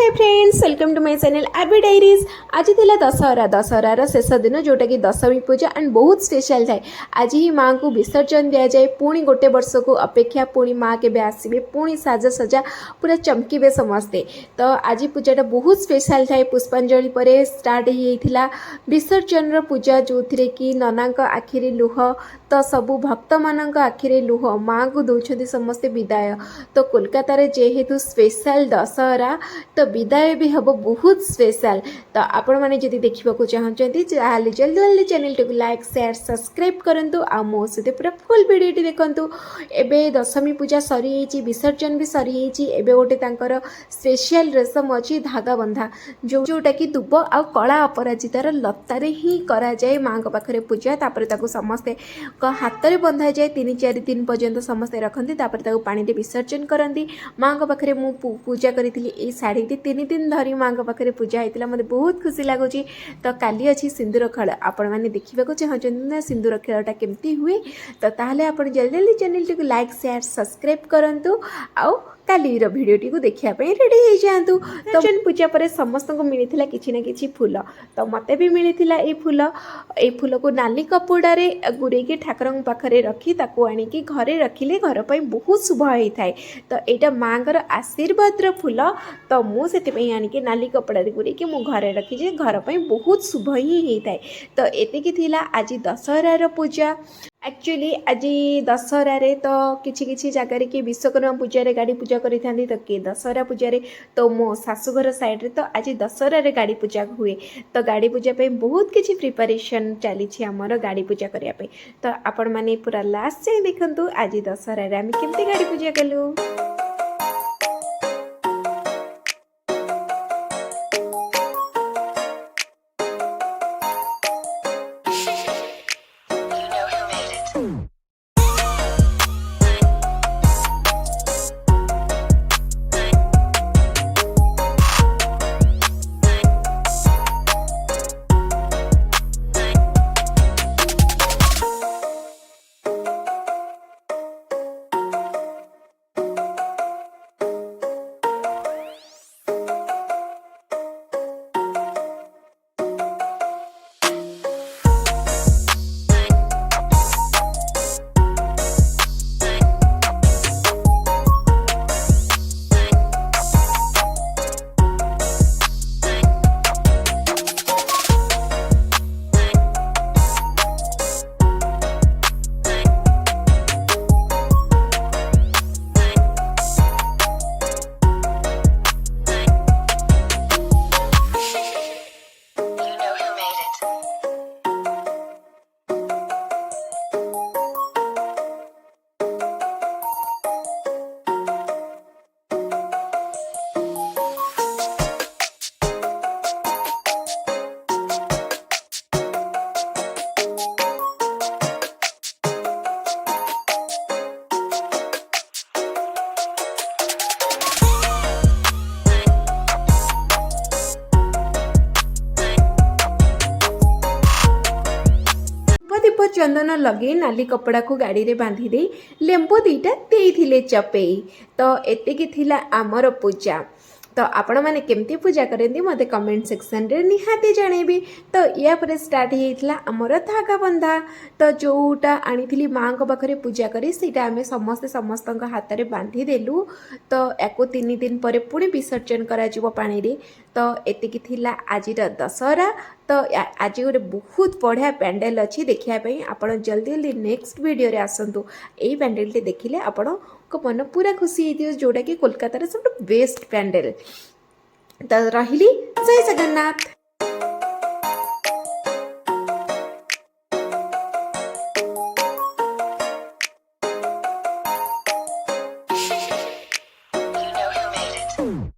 Hi friends, welcome to my channel Aabi diaries. आज थिला दशहरार शेष दिन जोटा कि दशमी पूजा एंड बहुत स्पेशल थाए। आज ही माँ को विसर्जन दि जाए। पुणी गोटे वर्ष को अपेक्षा पुणी माँ के आसवे पुणी साज सजा पूरा चमकीबे समस्ते। तो आज पूजाटा बहुत स्पेशल थाए। पुष्पांजलि पर स्टार्ट होता विसर्जन पूजा जो थी कि नना आखिरी लुह तो सबू भक्त मान आखिरी लुह माँ को दौरान समस्ते विदाय। तो कोलकाता जेहेतु स्पेशल दशहरा तो विदाय भी हम बहुत स्पेशल। तो आपण मैंने जब देखा चाहते जल्दी जल्दी channel T like share subscribe करूँ आ मो सहित पूरा फुल वीडियो देखूँ। एबे दशमी पूजा सरी विसर्जन भी सरी एबे गोटे तांकर स्पेशल रेशम अच्छी धागा बंधा जोटा कि दुब आ कला अपराजितार लतार ही करा जाए माँ पाखे पूजा। तापर समस्ते हाथ में बंधा जाए 3-4 दिन पर्यंत समस्ते रखती। पानी विसर्जन करती। माँ पाखे मु पूजा करी शाढ़ी 3 दिन धरी माँ पाखे पूजा होता। मतलब बहुत खुशी लगुच। तो काली अच्छी सिंदूर खेल आपण मैंने देखा चाहते ना सिंदूर खेलटा केमती हुए। तो ताहले आपण जल्दी जल्दी channel T like share subscribe करूँ आउ काली भिडटी को देखापी रेडी हो जातु। तो पूजा पर समस्त को मिलता किसी ना कि फूल। तो मत भी मिलता ये फूल को नाली कपड़े गुरेकी ठाकुर पाखे रखी आणिकी घरे रखिले घर पर बहुत शुभ होता है। तो यहाँ माँ का आशीर्वाद फूल। तो मुझे आणिकी नाली कपड़े गुरेकी मु घरे रखी घर पर बहुत शुभ ही होता है। तो एतिकी आज दशहरार पूजा। एक्चुअली आज दशहरारे तो किसी जगार किए विश्वकर्मा पूजा गाड़ी पूजा करी तो किए दशहरा पूजा तो मो शाशुघर साइड्रे तो आज दशहरारे गाड़ी पूजा हुए। तो गाड़ी पूजा पे बहुत किसी प्रिपरेशन चली आमर गाड़ी पूजा करने। तो आपण मैंने पूरा लास्ट जाए देखूँ आज दशहरारे आम केमती गाड़ी पूजा कलु। चंदन लगे नाली कपड़ा को गाड़ी रे बांधी दे लेंबू 2टा देइथिले चपेई। तो एतिकी थिला आमर पूजा। तो आपण मैंने केमती पूजा करती मत कमेंट सेक्शन रे निहाती जनइबी। तो या पर स्टार्ट होता आमर धागा बंधा। तो जोटा आनी माँ पाखे पूजा करी सीटा आम समस्ते समस्त हाथ में बांधी देलु। तो या 3 दिन पर पुणी विसर्जन करा पानी रे। तो एतिकी थिला आज दशहरा। तो आज गोटे बहुत बढ़िया पैंडेल अच्छी देखापी। आप जल्दी जल्दी नेक्स्ट वीडियो रे आसतु। यही पैंडेल देखिले आपण को मन पूरा खुशी होती जोटा कि कोलकाता सब बेस्ट पैंडेल। तो रही जय Jagannath. You know who made it.